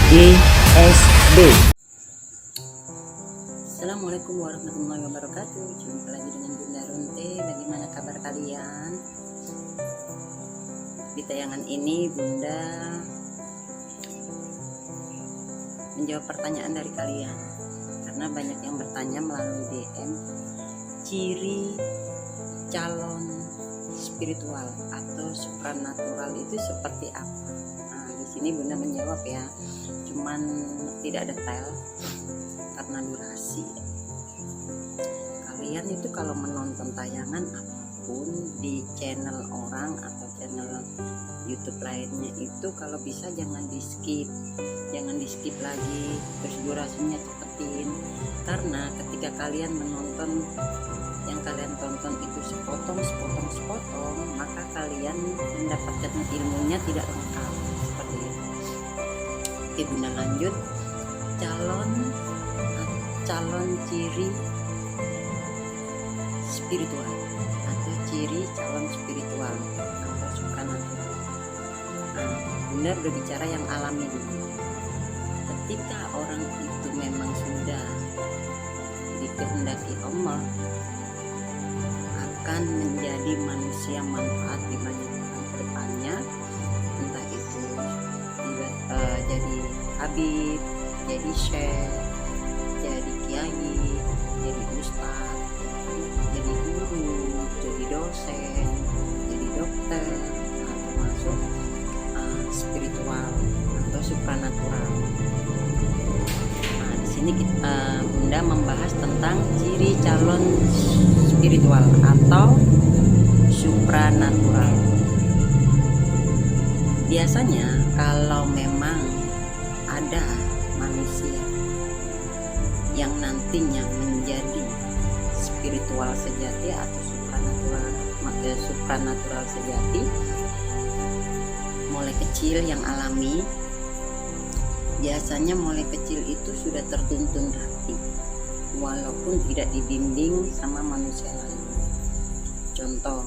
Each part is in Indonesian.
GSB. Assalamualaikum warahmatullahi wabarakatuh. Jumpa lagi dengan Bunda Runte. Bagaimana kabar kalian? Di tayangan ini Bunda menjawab pertanyaan dari kalian, karena banyak yang bertanya melalui DM ciri calon spiritual atau supranatural itu seperti apa. Nah, di sini Bunda menjawab ya, cuman tidak detail karena durasi. Kalian itu kalau menonton tayangan apapun di channel orang atau channel YouTube lainnya itu kalau bisa jangan di skip lagi, terus durasinya cepetin, karena ketika kalian menonton yang kalian tonton itu sepotong, maka kalian mendapatkan ilmunya tidak lengkap seperti itu. Oke, Bunda lanjut. Calon ciri spiritual atau ciri calon spiritual atau supranatural. Nah, Bunda berbicara yang alami dulu. Ketika orang itu memang sudah dikehendaki Allah akan menjadi manusia manfaat di banyak orang ke depannya, entah itu jadi habib, jadi syekh, jadi kiai, jadi ustadz, jadi guru, jadi dosen, jadi dokter, termasuk spiritual atau supranatural. Nah, di sini Bunda membahas tentang ciri calon spiritual atau supranatural. Biasanya kalau memang ada manusia yang nantinya menjadi spiritual sejati atau supranatural sejati, mulai kecil yang alami, biasanya mulai kecil itu sudah tertuntun rapi walaupun tidak dibimbing sama manusia lain. Contoh,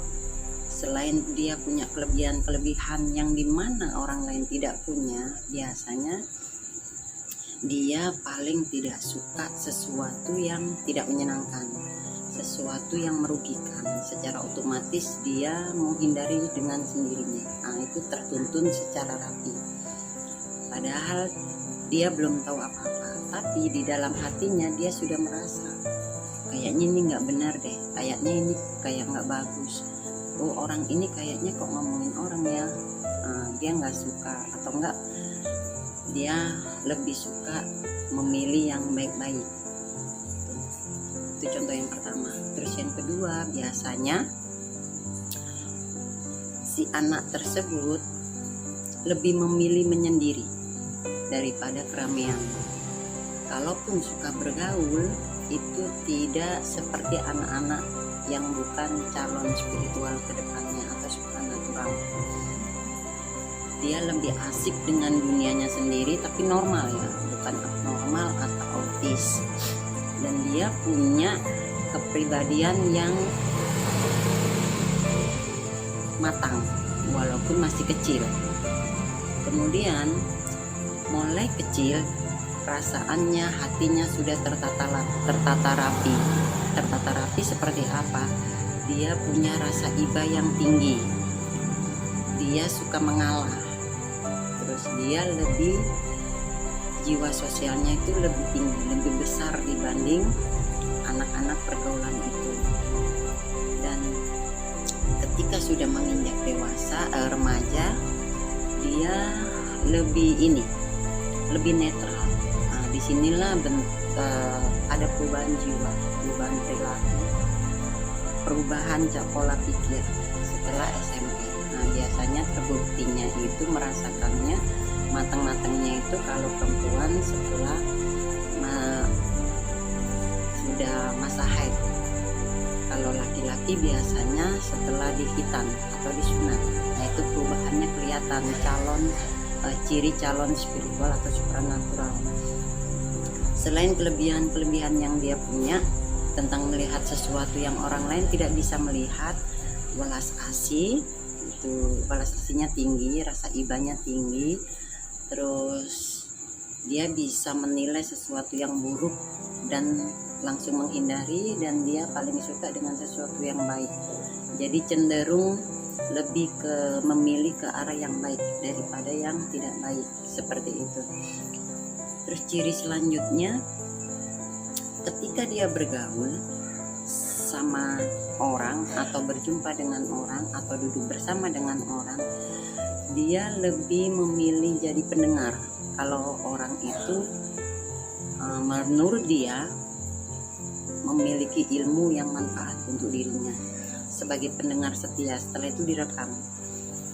selain dia punya kelebihan yang dimana orang lain tidak punya, biasanya dia paling tidak suka sesuatu yang tidak menyenangkan, sesuatu yang merugikan. Secara otomatis dia menghindari dengan sendirinya. Nah, itu tertuntun secara rapi, padahal dia belum tahu apa-apa, tapi di dalam hatinya dia sudah merasa kayaknya ini nggak benar deh, kayaknya ini kayak nggak bagus, orang ini kayaknya kok ngomongin orang ya. Dia nggak suka, atau enggak dia lebih suka memilih yang baik-baik. Itu contoh yang pertama. Terus yang kedua, biasanya si anak tersebut lebih memilih menyendiri daripada keramaian. Kalaupun suka bergaul, itu tidak seperti anak-anak yang bukan calon spiritual ke depannya atau supranatural. Dia lebih asik dengan dunianya sendiri, tapi normal ya, bukan abnormal atau autis. Dan dia punya kepribadian yang matang walaupun masih kecil. Kemudian mulai kecil perasaannya, hatinya sudah tertata rapi. Tertata rapi seperti apa? Dia punya rasa iba yang tinggi. Dia suka mengalah. Terus dia lebih, jiwa sosialnya itu lebih tinggi, lebih besar dibanding anak-anak pergaulan itu. Dan ketika sudah menginjak dewasa, remaja, dia lebih netral. Nah, disinilah ada perubahan jiwa, perubahan perilaku, perubahan pola pikir setelah SMP. Nah, biasanya terbuktinya itu merasakannya matang-matangnya itu kalau perempuan setelah sudah masa haid. Kalau laki-laki biasanya setelah dihitan atau disunat. Nah, itu perubahannya kelihatan, ciri calon spiritual atau supranatural. Selain kelebihan-kelebihan yang dia punya tentang melihat sesuatu yang orang lain tidak bisa melihat, welas asih, itu welas asihnya tinggi, rasa ibanya tinggi, terus dia bisa menilai sesuatu yang buruk dan langsung menghindari, dan dia paling suka dengan sesuatu yang baik. Jadi cenderung lebih ke memilih ke arah yang baik daripada yang tidak baik, seperti itu. Terus ciri selanjutnya, ketika dia bergaul sama orang atau berjumpa dengan orang atau duduk bersama dengan orang, dia lebih memilih jadi pendengar. Kalau orang itu menurut dia memiliki ilmu yang manfaat untuk dirinya, sebagai pendengar setia, setelah itu direkam.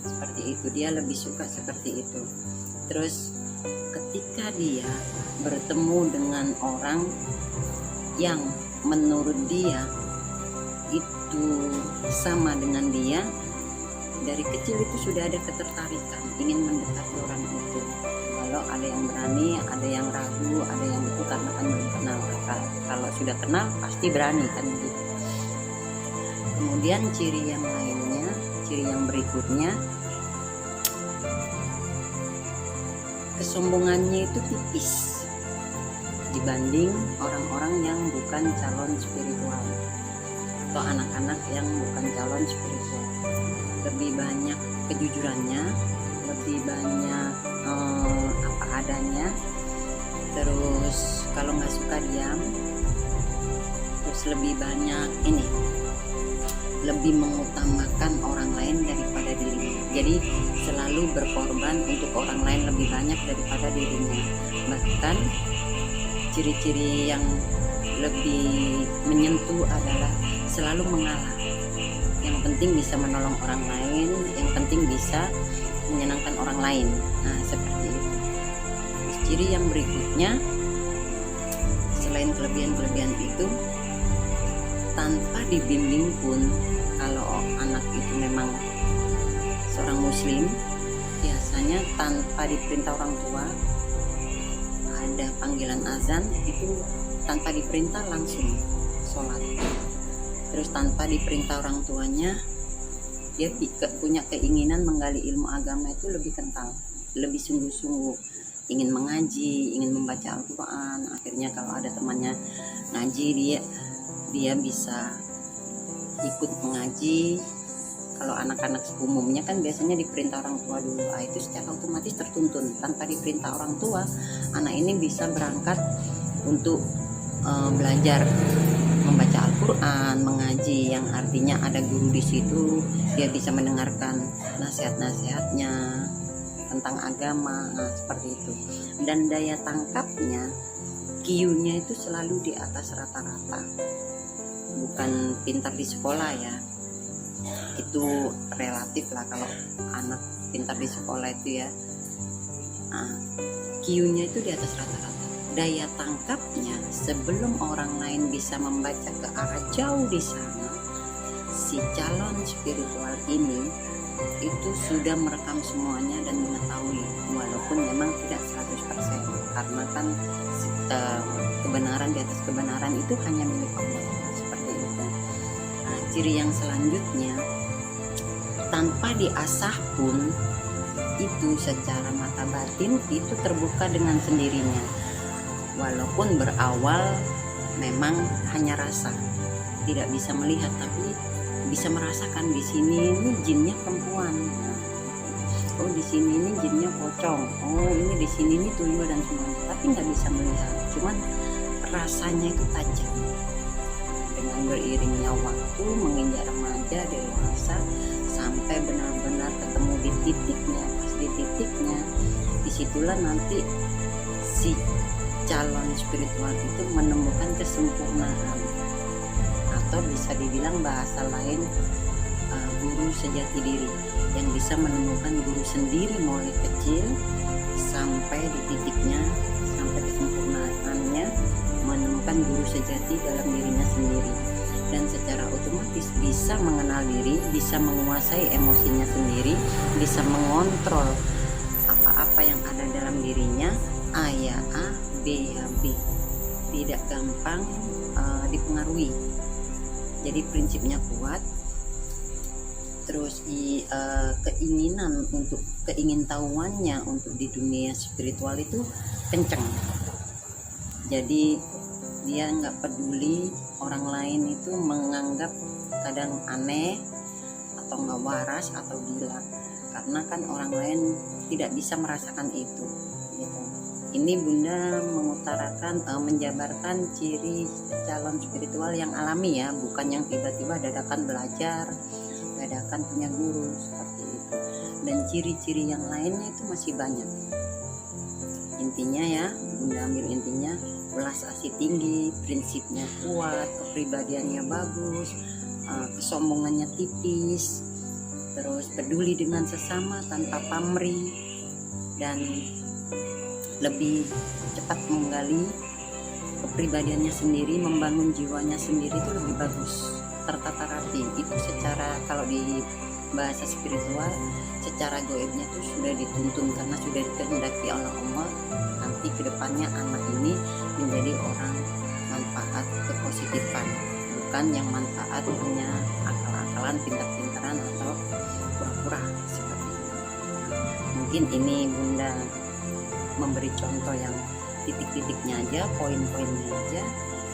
Seperti itu, dia lebih suka seperti itu. Terus ketika dia bertemu dengan orang yang menurut dia itu sama dengan dia, dari kecil itu sudah ada ketertarikan ingin mendekati orang itu. Kalau ada yang berani, ada yang ragu, ada yang itu karena kan belum kenal. Kalau sudah kenal pasti berani kan gitu. Kemudian ciri yang lainnya, ciri yang berikutnya, kesombongannya itu tipis dibanding orang-orang yang bukan calon spiritual atau anak-anak yang bukan calon spiritual. Lebih banyak kejujurannya, lebih banyak apa adanya. Terus kalau nggak suka diam, terus lebih banyak ini, lebih mengutamakan orang lain daripada dirinya. Jadi selalu berkorban untuk orang lain lebih banyak daripada dirinya. Bahkan ciri-ciri yang lebih menyentuh adalah selalu mengalah. Yang penting bisa menolong orang lain, yang penting bisa menyenangkan orang lain. Nah, seperti itu. Ciri yang berikutnya, selain kelebihan-kelebihan itu, tanpa dibimbing pun, kalau anak itu memang seorang muslim, biasanya tanpa diperintah orang tua, ada panggilan azan, itu tanpa diperintah langsung sholat. Terus tanpa diperintah orang tuanya, dia punya keinginan menggali ilmu agama itu lebih kental, lebih sungguh-sungguh, ingin mengaji, ingin membaca Al-Quran. Akhirnya kalau ada temannya ngaji, dia bisa ikut mengaji. Kalau anak-anak umumnya kan biasanya diperintah orang tua dulu, itu secara otomatis tertuntun. Tanpa diperintah orang tua, anak ini bisa berangkat untuk belajar membaca Al-Quran, mengaji, yang artinya ada guru di situ, dia bisa mendengarkan nasihat-nasihatnya tentang agama. Nah, seperti itu. Dan daya tangkapnya, QI-nya itu selalu di atas rata-rata. Bukan pintar di sekolah ya, itu relatif lah. Kalau anak pintar di sekolah itu ya, QI-nya itu di atas rata-rata. Daya tangkapnya, sebelum orang lain bisa membaca ke arah jauh di sana, si calon spiritual ini itu sudah merekam semuanya dan mengetahui, walaupun memang tidak 100%, karena kan kebenaran di atas kebenaran itu hanya milik Allah. Seperti itu. Nah, ciri yang selanjutnya, tanpa diasah pun itu secara mata batin itu terbuka dengan sendirinya. Walaupun berawal memang hanya rasa, tidak bisa melihat, tapi bisa merasakan di sini ini jinnya perempuan. Oh, di sini ini jinnya pocong. Oh, ini di sini ini tuyul dan semuanya. Tapi nggak bisa melihat. Cuman rasanya itu tajam. Dengan beriringnya waktu, menginjak remaja, dewasa, sampai benar-benar ketemu di titiknya. Pas di titiknya, disitulah nanti si calon spiritual itu menemukan kesempurnaan, atau bisa dibilang bahasa lain guru sejati diri, yang bisa menemukan guru sendiri mulai kecil sampai di titiknya, sampai kesempurnaannya, menemukan guru sejati dalam dirinya sendiri, dan secara otomatis bisa mengenal diri, bisa menguasai emosinya sendiri, bisa mengontrol apa-apa yang ada dalam dirinya. A ya A, B ya B, tidak gampang dipengaruhi. Jadi prinsipnya kuat. Terus keingintahuannya untuk di dunia spiritual itu kenceng. Jadi dia nggak peduli orang lain itu menganggap kadang aneh atau nggak waras atau gila, karena kan orang lain tidak bisa merasakan itu gitu. Ini Bunda mengutarakan menjabarkan ciri calon spiritual yang alami ya, bukan yang tiba-tiba dadakan belajar, dadakan punya guru seperti itu. Dan ciri-ciri yang lainnya itu masih banyak. Intinya ya, Bunda ambil intinya, belas asih tinggi, prinsipnya kuat, kepribadiannya bagus, kesombongannya tipis, terus peduli dengan sesama tanpa pamrih, dan lebih cepat menggali kepribadiannya sendiri, membangun jiwanya sendiri itu lebih bagus, tertata rapi. Itu secara, kalau di bahasa spiritual, secara goibnya itu sudah dituntun karena sudah dikehendaki oleh Allah. Nanti kedepannya anak ini menjadi orang manfaat kepositifan, bukan yang manfaat punya akal-akalan, pintar-pintaran atau pura-pura seperti itu. Mungkin ini Bunda memberi contoh yang titik-titiknya aja, poin-poinnya aja.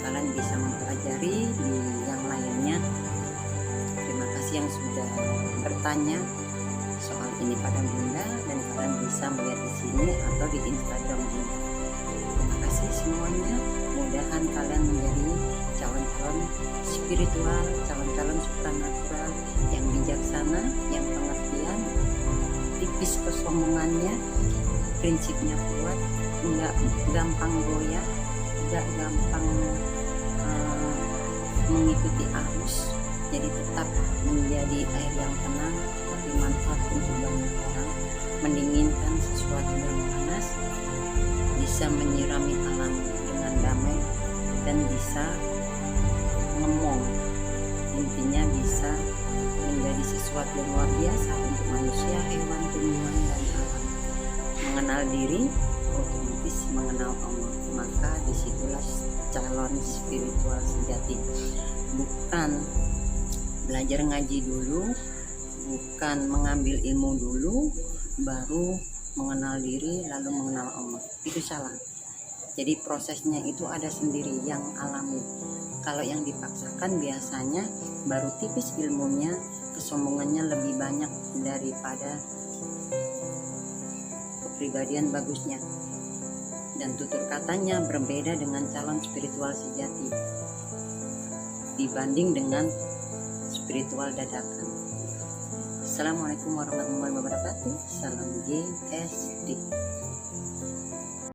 Kalian bisa mempelajari di yang lainnya. Terima kasih yang sudah bertanya soal ini pada Bunda, dan kalian bisa melihat di sini atau di Instagram Bunda. Terima kasih semuanya. Mudahan kalian menjadi calon-calon spiritual, calon-calon supranatural yang bijaksana, yang pengertian, tipis kesombongannya, prinsipnya kuat, nggak gampang goyah, nggak gampang mengikuti arus. Jadi tetap menjadi air yang tenang, tapi manfaat untuk banyak orang, mendinginkan sesuatu yang panas, bisa menyirami alam dengan damai, dan bisa ngomong. Intinya bisa menjadi sesuatu yang luar biasa untuk manusia, hewan, tumbuhan, dan alam. Mengenal diri otomatis mengenal Allah, maka disitulah calon spiritual sejati. Bukan belajar ngaji dulu, bukan mengambil ilmu dulu baru mengenal diri lalu mengenal Allah. Itu salah. Jadi prosesnya itu ada sendiri yang alami. Kalau yang dipaksakan biasanya baru tipis ilmunya, kesombongannya lebih banyak daripada kepribadian bagusnya, dan tutur katanya berbeda dengan calon spiritual sejati dibanding dengan spiritual dadakan. Assalamualaikum warahmatullahi wabarakatuh. Salam GSD.